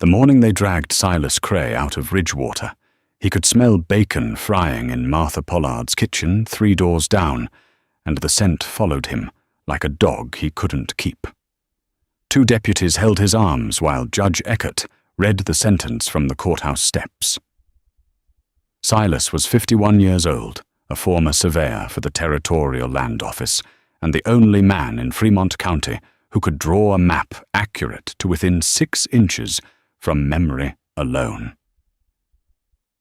The morning they dragged Silas Cray out of Ridgewater, he could smell bacon frying in Martha Pollard's kitchen 3 doors down, and the scent followed him like a dog he couldn't keep. 2 deputies held his arms while Judge Eckert read the sentence from the courthouse steps. Silas was 51 years old, a former surveyor for the Territorial Land Office, and the only man in Fremont County who could draw a map accurate to within 6 inches from memory alone.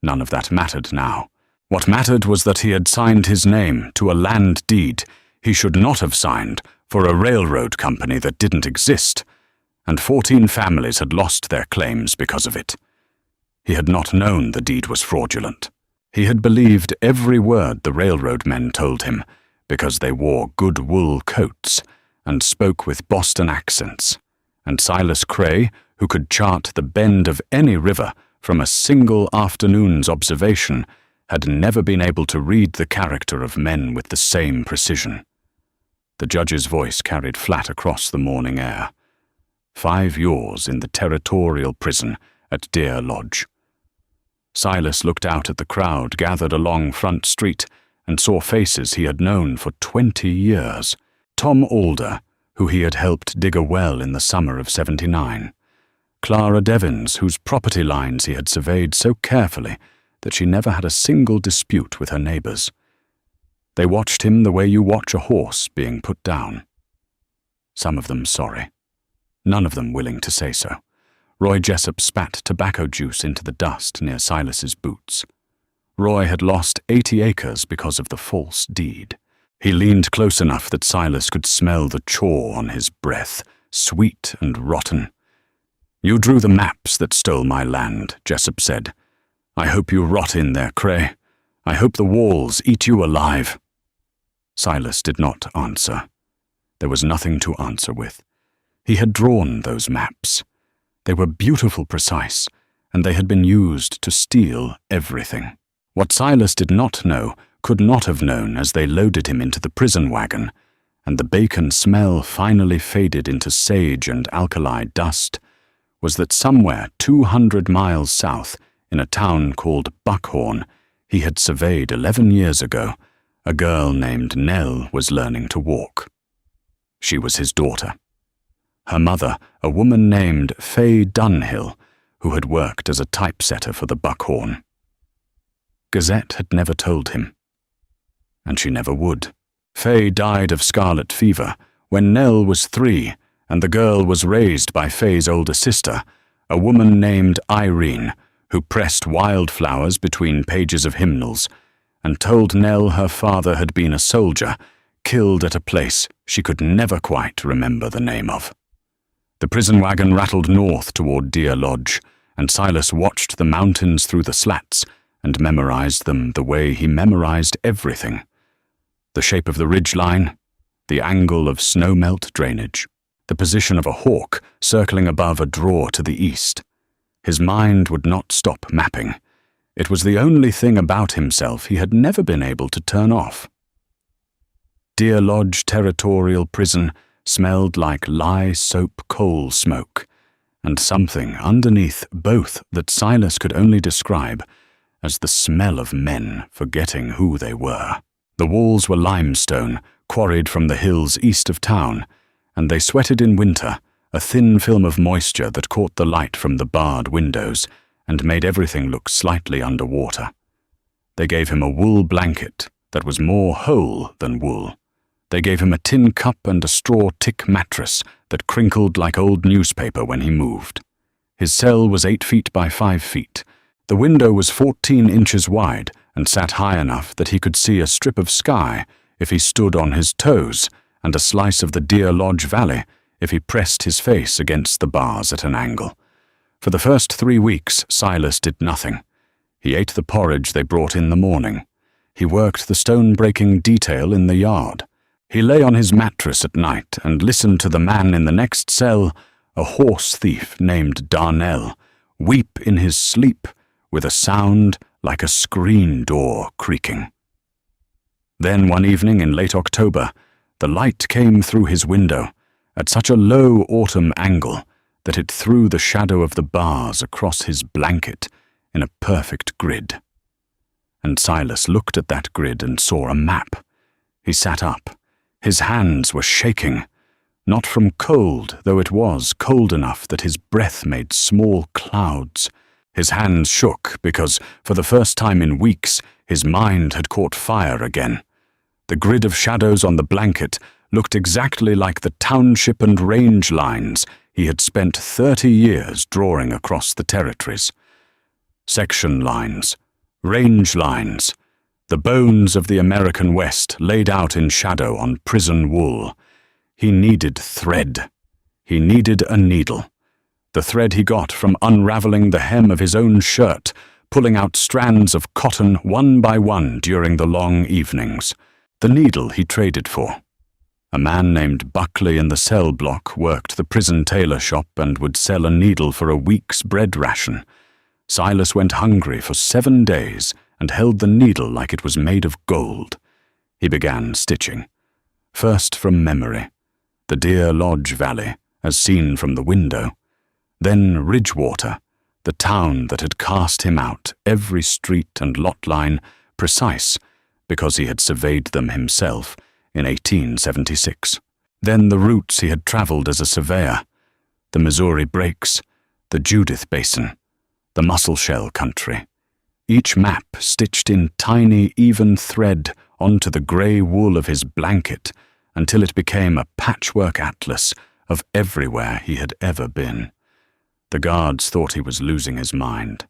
None of that mattered now. What mattered was that he had signed his name to a land deed he should not have signed for a railroad company that didn't exist, and 14 families had lost their claims because of it. He had not known the deed was fraudulent. He had believed every word the railroad men told him because they wore good wool coats and spoke with Boston accents, and Silas Cray, who could chart the bend of any river from a single afternoon's observation, had never been able to read the character of men with the same precision. The judge's voice carried flat across the morning air. 5 years in the Territorial Prison at Deer Lodge. Silas looked out at the crowd gathered along Front Street and saw faces he had known for 20 years. Tom Alder, who he had helped dig a well in the summer of '79. Clara Devins, whose property lines he had surveyed so carefully that she never had a single dispute with her neighbors. They watched him the way you watch a horse being put down. Some of them sorry. None of them willing to say so. Roy Jessup spat tobacco juice into the dust near Silas's boots. Roy had lost 80 acres because of the false deed. He leaned close enough that Silas could smell the chaw on his breath, sweet and rotten. "You drew the maps that stole my land," Jessup said. "I hope you rot in there, Cray. I hope the walls eat you alive." Silas did not answer. There was nothing to answer with. He had drawn those maps. They were beautiful precise, and they had been used to steal everything. What Silas did not know, could not have known as they loaded him into the prison wagon, and the bacon smell finally faded into sage and alkali dust, was that somewhere 200 miles south, in a town called Buckhorn, he had surveyed 11 years ago, a girl named Nell was learning to walk. She was his daughter. Her mother, a woman named Faye Dunhill, who had worked as a typesetter for the Buckhorn. Gazette had never told him, and she never would. Faye died of scarlet fever when Nell was 3, and the girl was raised by Faye's older sister, a woman named Irene, who pressed wildflowers between pages of hymnals, and told Nell her father had been a soldier, killed at a place she could never quite remember the name of. The prison wagon rattled north toward Deer Lodge, and Silas watched the mountains through the slats and memorized them the way he memorized everything. The shape of the ridgeline, the angle of snowmelt drainage, the position of a hawk circling above a draw to the east. His mind would not stop mapping. It was the only thing about himself he had never been able to turn off. Deer Lodge Territorial Prison smelled like lye soap coal smoke, and something underneath both that Silas could only describe as the smell of men forgetting who they were. The walls were limestone, quarried from the hills east of town, and they sweated in winter, a thin film of moisture that caught the light from the barred windows and made everything look slightly underwater. They gave him a wool blanket that was more whole than wool. They gave him a tin cup and a straw tick mattress that crinkled like old newspaper when he moved. His cell was 8 feet by 5 feet. The window was 14 inches wide and sat high enough that he could see a strip of sky if he stood on his toes, and a slice of the Deer Lodge Valley if he pressed his face against the bars at an angle. For the first 3 weeks, Silas did nothing. He ate the porridge they brought in the morning. He worked the stone-breaking detail in the yard. He lay on his mattress at night and listened to the man in the next cell, a horse thief named Darnell, weep in his sleep with a sound like a screen door creaking. Then one evening in late October, the light came through his window at such a low autumn angle that it threw the shadow of the bars across his blanket in a perfect grid. And Silas looked at that grid and saw a map. He sat up. His hands were shaking, not from cold, though it was cold enough that his breath made small clouds. His hands shook because, for the first time in weeks, his mind had caught fire again. The grid of shadows on the blanket looked exactly like the township and range lines he had spent 30 years drawing across the territories. Section lines, range lines, the bones of the American West laid out in shadow on prison wool. He needed thread. He needed a needle. The thread he got from unraveling the hem of his own shirt, pulling out strands of cotton one by one during the long evenings. The needle he traded for. A man named Buckley in the cell block worked the prison tailor shop and would sell a needle for a week's bread ration. Silas went hungry for 7 days and held the needle like it was made of gold. He began stitching. First from memory, the Deer Lodge Valley, as seen from the window. Then Ridgewater, the town that had cast him out, every street and lot line precise, because he had surveyed them himself in 1876. Then the routes he had traveled as a surveyor, the Missouri Breaks, the Judith Basin, the Musselshell country, each map stitched in tiny, even thread onto the grey wool of his blanket until it became a patchwork atlas of everywhere he had ever been. The guards thought he was losing his mind.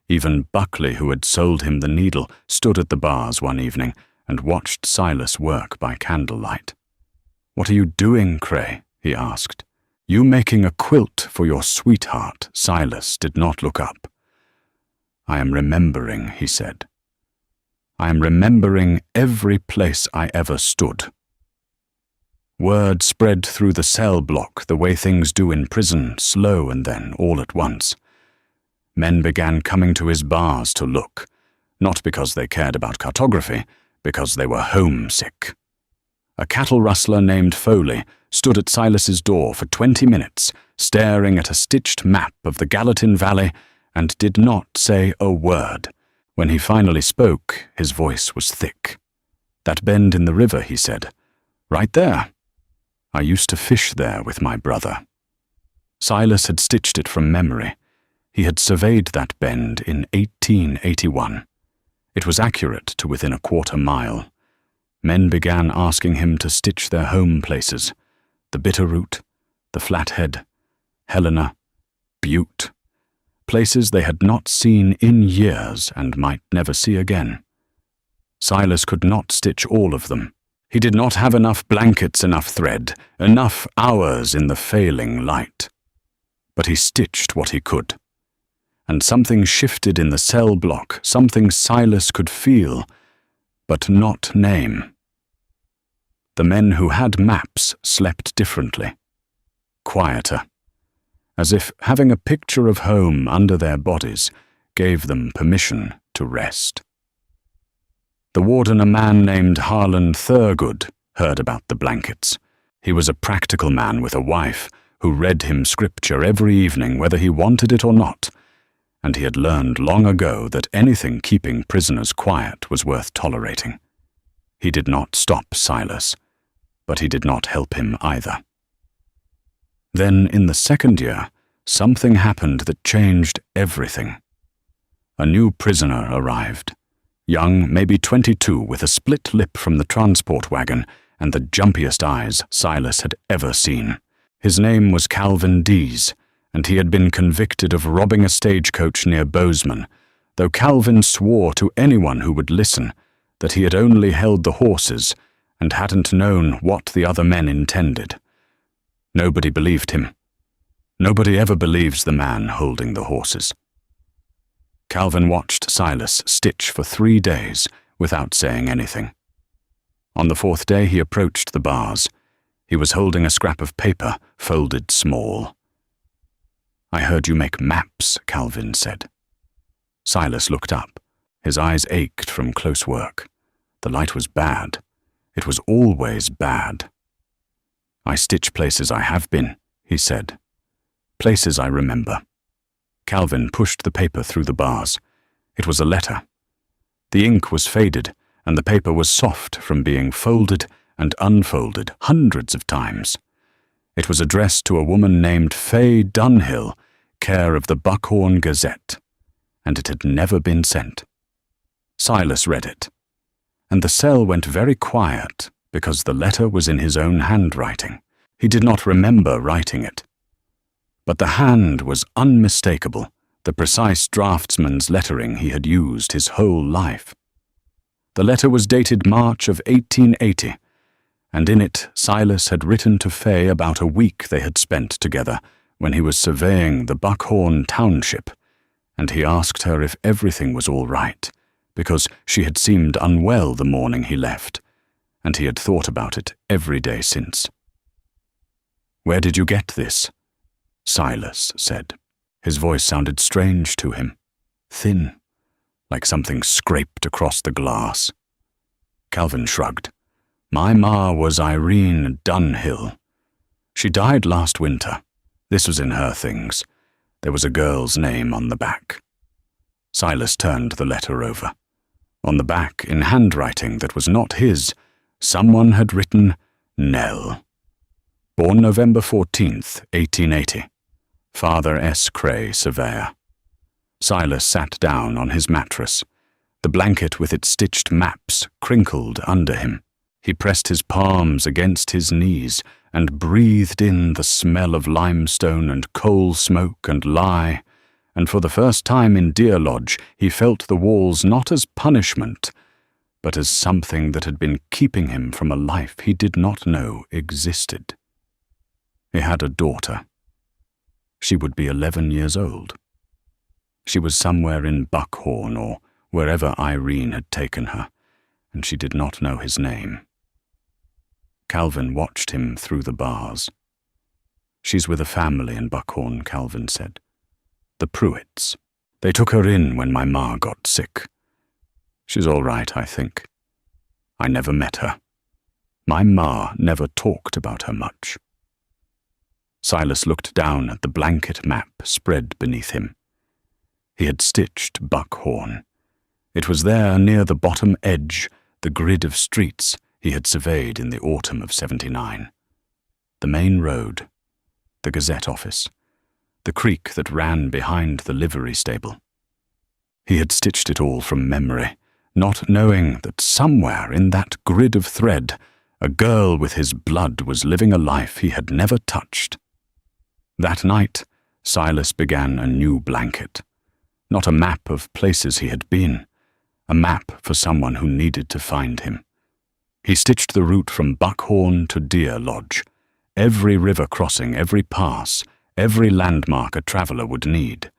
Even Buckley, who had sold him the needle, stood at the bars one evening and watched Silas work by candlelight. "What are you doing, Cray?" he asked. "You making a quilt for your sweetheart?" Silas did not look up. "I am remembering," he said. "I am remembering every place I ever stood." Word spread through the cell block the way things do in prison, slow and then all at once. Men began coming to his bars to look, not because they cared about cartography, because they were homesick. A cattle rustler named Foley stood at Silas's door for 20 minutes, staring at a stitched map of the Gallatin Valley, and did not say a word. When he finally spoke, his voice was thick. "That bend in the river," he said. "Right there. I used to fish there with my brother." Silas had stitched it from memory. He had surveyed that bend in 1881. It was accurate to within a quarter mile. Men began asking him to stitch their home places, the Bitterroot, the Flathead, Helena, Butte, places they had not seen in years and might never see again. Silas could not stitch all of them. He did not have enough blankets, enough thread, enough hours in the failing light. But he stitched what he could. And something shifted in the cell block, something Silas could feel, but not name. The men who had maps slept differently, quieter, as if having a picture of home under their bodies gave them permission to rest. The warden, a man named Harlan Thurgood, heard about the blankets. He was a practical man with a wife who read him scripture every evening whether he wanted it or not, and he had learned long ago that anything keeping prisoners quiet was worth tolerating. He did not stop Silas, but he did not help him either. Then, in the second year, something happened that changed everything. A new prisoner arrived, young, maybe 22, with a split lip from the transport wagon and the jumpiest eyes Silas had ever seen. His name was Calvin Dees, and he had been convicted of robbing a stagecoach near Bozeman, though Calvin swore to anyone who would listen that he had only held the horses and hadn't known what the other men intended. Nobody believed him. Nobody ever believes the man holding the horses. Calvin watched Silas stitch for 3 days without saying anything. On the 4th day he approached the bars. He was holding a scrap of paper, folded small. "I heard you make maps," Calvin said. Silas looked up. His eyes ached from close work. The light was bad. It was always bad. "I stitch places I have been," he said. Places I remember. Calvin pushed the paper through the bars. It was a letter. The ink was faded, and the paper was soft from being folded and unfolded hundreds of times. It was addressed to a woman named Faye Dunhill, care of the Buckhorn Gazette, and it had never been sent. Silas read it, and the cell went very quiet because the letter was in his own handwriting. He did not remember writing it. But the hand was unmistakable, the precise draftsman's lettering he had used his whole life. The letter was dated March of 1880, and in it Silas had written to Faye about a week they had spent together when he was surveying the Buckhorn township, and he asked her if everything was all right, because she had seemed unwell the morning he left, and he had thought about it every day since. "Where did you get this?" Silas said. His voice sounded strange to him, thin, like something scraped across the glass. Calvin shrugged. "My ma was Irene Dunhill. She died last winter. This was in her things. There was a girl's name on the back." Silas turned the letter over. On the back, in handwriting that was not his, someone had written Nell. Born November 14th, 1880. Father S. Cray, surveyor. Silas sat down on his mattress. The blanket with its stitched maps crinkled under him. He pressed his palms against his knees and breathed in the smell of limestone and coal smoke and lye, and for the first time in Deer Lodge he felt the walls not as punishment, but as something that had been keeping him from a life he did not know existed. He had a daughter. She would be 11 years old. She was somewhere in Buckhorn or wherever Irene had taken her, and she did not know his name. Calvin watched him through the bars. "She's with a family in Buckhorn," Calvin said. "The Pruitts. They took her in when my ma got sick. She's all right, I think. I never met her. My ma never talked about her much." Silas looked down at the blanket map spread beneath him. He had stitched Buckhorn. It was there near the bottom edge, the grid of streets he had surveyed in the autumn of '79. The main road, the Gazette office, the creek that ran behind the livery stable. He had stitched it all from memory, not knowing that somewhere in that grid of thread a girl with his blood was living a life he had never touched. That night, Silas began a new blanket. Not a map of places he had been, a map for someone who needed to find him. He stitched the route from Buckhorn to Deer Lodge, every river crossing, every pass, every landmark a traveler would need.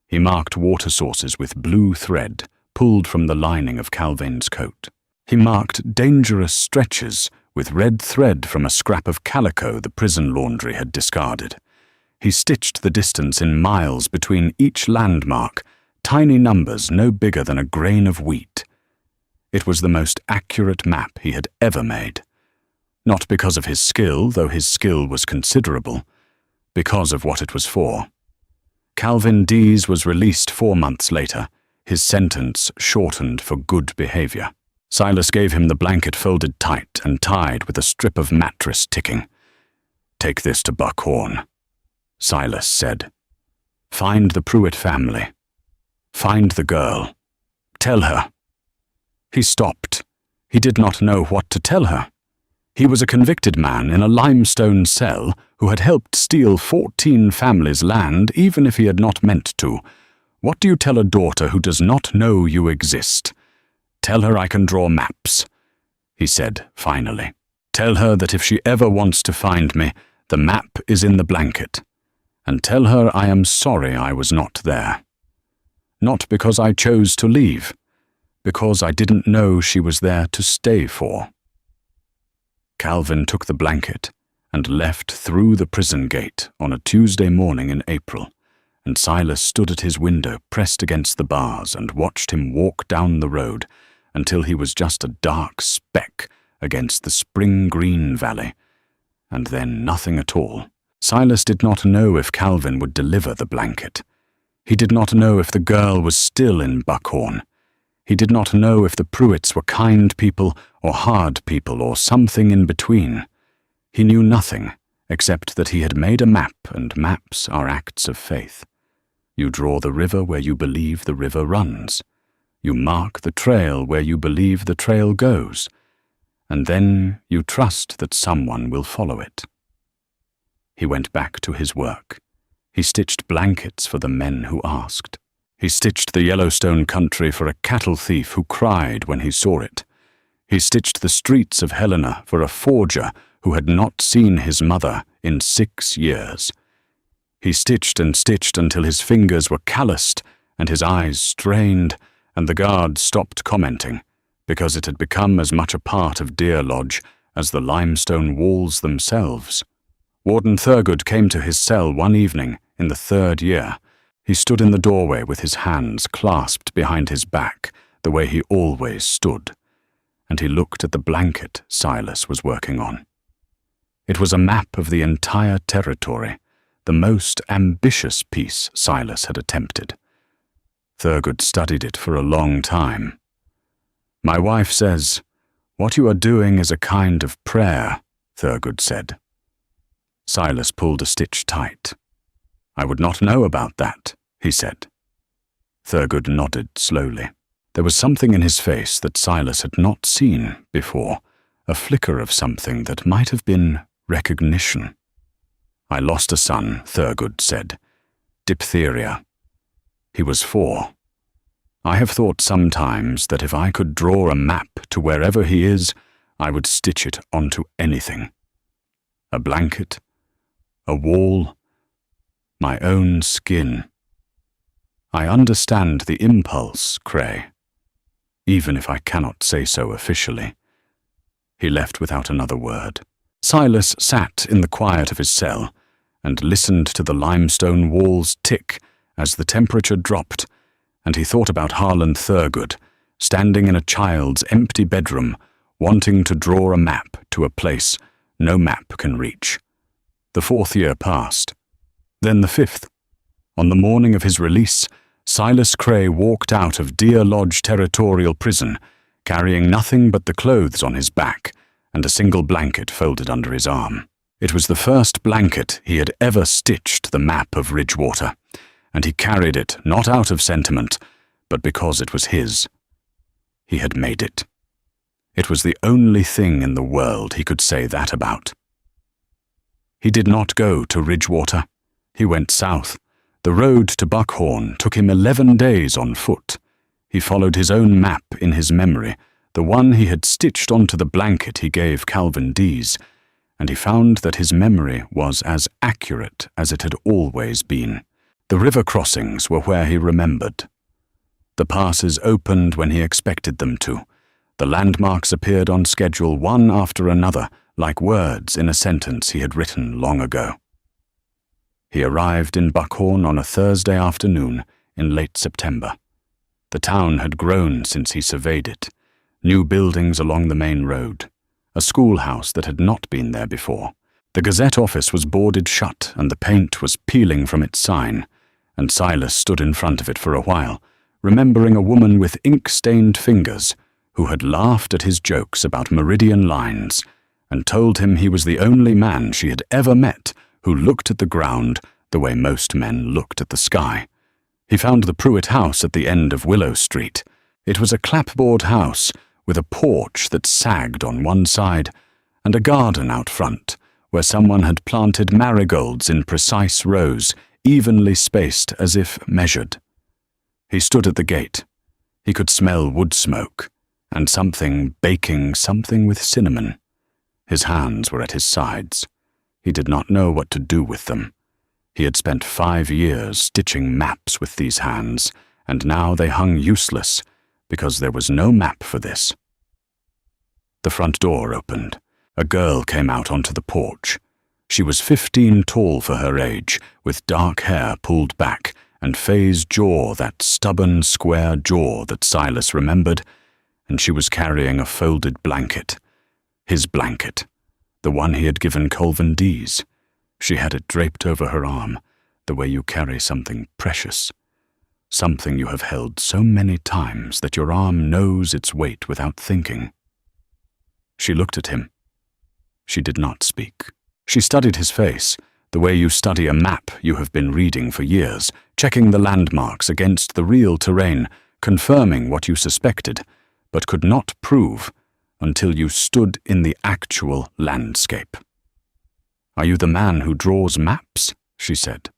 He marked water sources with blue thread pulled from the lining of Calvin's coat. He marked dangerous stretches with red thread from a scrap of calico the prison laundry had discarded. He stitched the distance in miles between each landmark, tiny numbers no bigger than a grain of wheat. It was the most accurate map he had ever made. Not because of his skill, though his skill was considerable, because of what it was for. Calvin Dees was released 4 months later, his sentence shortened for good behavior. Silas gave him the blanket folded tight and tied with a strip of mattress ticking. "Take this to Buckhorn," Silas said. "Find the Pruitt family. Find the girl. Tell her." He stopped. He did not know what to tell her. He was a convicted man in a limestone cell who had helped steal 14 families' land even if he had not meant to. What do you tell a daughter who does not know you exist? "Tell her I can draw maps," he said finally. "Tell her that if she ever wants to find me, the map is in the blanket. And tell her I am sorry I was not there. Not because I chose to leave, because I didn't know she was there to stay for." Calvin took the blanket and left through the prison gate on a Tuesday morning in April, and Silas stood at his window pressed against the bars and watched him walk down the road until he was just a dark speck against the spring-green valley, and then nothing at all. Silas did not know if Calvin would deliver the blanket. He did not know if the girl was still in Buckhorn. He did not know if the Pruitts were kind people or hard people or something in between. He knew nothing except that he had made a map, and maps are acts of faith. You draw the river where you believe the river runs. You mark the trail where you believe the trail goes, and then you trust that someone will follow it. He went back to his work. He stitched blankets for the men who asked. He stitched the Yellowstone country for a cattle thief who cried when he saw it. He stitched the streets of Helena for a forger who had not seen his mother in 6 years. He stitched and stitched until his fingers were calloused and his eyes strained, and the guard stopped commenting, because it had become as much a part of Deer Lodge as the limestone walls themselves. Warden Thurgood came to his cell one evening in the 3rd year. He stood in the doorway with his hands clasped behind his back, the way he always stood, and he looked at the blanket Silas was working on. It was a map of the entire territory, the most ambitious piece Silas had attempted. Thurgood studied it for a long time. "My wife says, 'What you are doing is a kind of prayer,'" Thurgood said. Silas pulled a stitch tight. "I would not know about that," he said. Thurgood nodded slowly. There was something in his face that Silas had not seen before, a flicker of something that might have been recognition. "I lost a son," Thurgood said. "Diphtheria. He was 4. I have thought sometimes that if I could draw a map to wherever he is, I would stitch it onto anything. A blanket, a wall, my own skin. I understand the impulse, Cray, even if I cannot say so officially." He left without another word. Silas sat in the quiet of his cell and listened to the limestone walls tick as the temperature dropped, and he thought about Harlan Thurgood, standing in a child's empty bedroom, wanting to draw a map to a place no map can reach. The 4th year passed. Then the 5th. On the morning of his release, Silas Cray walked out of Deer Lodge Territorial Prison, carrying nothing but the clothes on his back and a single blanket folded under his arm. It was the first blanket he had ever stitched the map of Ridgewater, and he carried it not out of sentiment, but because it was his. He had made it. It was the only thing in the world he could say that about. He did not go to Ridgewater. He went south. The road to Buckhorn took him 11 days on foot. He followed his own map in his memory, the one he had stitched onto the blanket he gave Calvin Dease, and he found that his memory was as accurate as it had always been. The river crossings were where he remembered. The passes opened when he expected them to. The landmarks appeared on schedule one after another, like words in a sentence he had written long ago. He arrived in Buckhorn on a Thursday afternoon in late September. The town had grown since he surveyed it. New buildings along the main road. A schoolhouse that had not been there before. The Gazette office was boarded shut and the paint was peeling from its sign, and Silas stood in front of it for a while, remembering a woman with ink-stained fingers who had laughed at his jokes about meridian lines and told him he was the only man she had ever met who looked at the ground the way most men looked at the sky. He found the Pruitt house at the end of Willow Street. It was a clapboard house with a porch that sagged on one side and a garden out front where someone had planted marigolds in precise rows, evenly spaced as if measured. He stood at the gate. He could smell wood smoke and something baking something with cinnamon. His hands were at his sides. He did not know what to do with them. He had spent 5 years stitching maps with these hands, and now they hung useless because there was no map for this. The front door opened. A girl came out onto the porch. She was 15 tall for her age, with dark hair pulled back, and Faye's jaw, that stubborn, square jaw that Silas remembered, and she was carrying a folded blanket. His blanket, the one he had given Calvin Dease. She had it draped over her arm, the way you carry something precious, something you have held so many times that your arm knows its weight without thinking. She looked at him. She did not speak. She studied his face, the way you study a map you have been reading for years, checking the landmarks against the real terrain, confirming what you suspected, but could not prove until you stood in the actual landscape. "Are you the man who draws maps?" she said.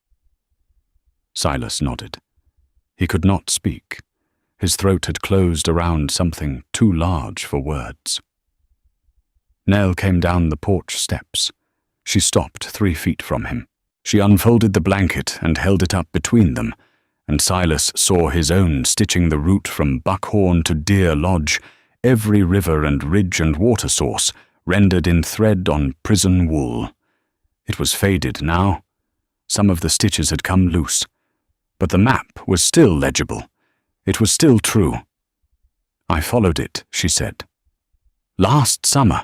Silas nodded. He could not speak. His throat had closed around something too large for words. Nell came down the porch steps. She stopped 3 feet from him. She unfolded the blanket and held it up between them, and Silas saw his own stitching the route from Buckhorn to Deer Lodge, every river and ridge and water source rendered in thread on prison wool. It was faded now. Some of the stitches had come loose, but the map was still legible. It was still true. "I followed it," she said. "Last summer.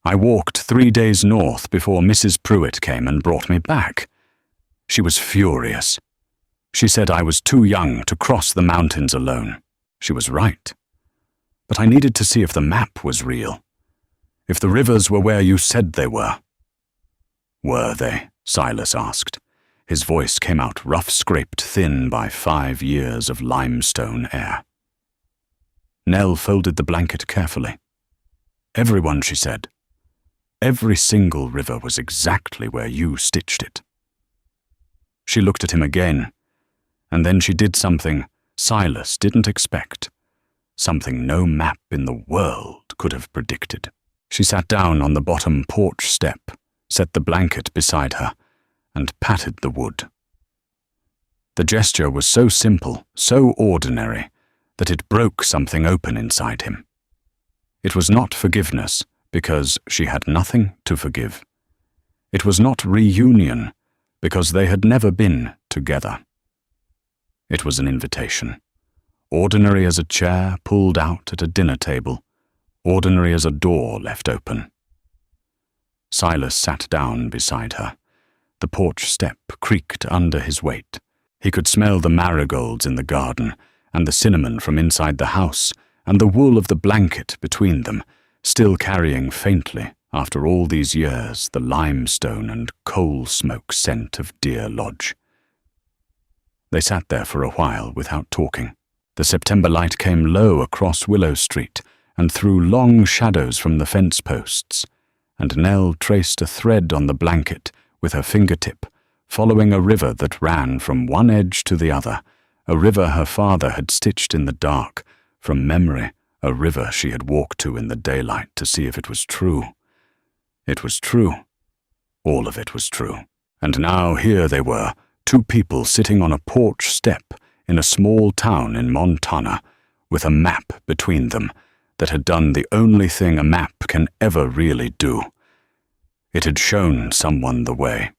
I walked 3 days north before Mrs. Pruitt came and brought me back." She was furious. She said I was too young to cross the mountains alone. She was right. But I needed to see if the map was real, if the rivers were where you said they were. "Were they?" Silas asked. His voice came out rough-scraped thin by 5 years of limestone air. Nell folded the blanket carefully. "Everyone," she said. "Every single river was exactly where you stitched it." She looked at him again, and then she did something Silas didn't expect, something no map in the world could have predicted. She sat down on the bottom porch step, set the blanket beside her, and patted the wood. The gesture was so simple, so ordinary, that it broke something open inside him. It was not forgiveness, because she had nothing to forgive. It was not reunion, because they had never been together. It was an invitation, ordinary as a chair pulled out at a dinner table, ordinary as a door left open. Silas sat down beside her. The porch step creaked under his weight. He could smell the marigolds in the garden, and the cinnamon from inside the house, and the wool of the blanket between them, still carrying faintly, after all these years, the limestone and coal smoke scent of Deer Lodge. They sat there for a while without talking. The September light came low across Willow Street and threw long shadows from the fence posts, and Nell traced a thread on the blanket with her fingertip, following a river that ran from one edge to the other, a river her father had stitched in the dark, from memory, a river she had walked to in the daylight to see if it was true. It was true. All of it was true. And now here they were, 2 people sitting on a porch step in a small town in Montana, with a map between them that had done the only thing a map can ever really do. It had shown someone the way.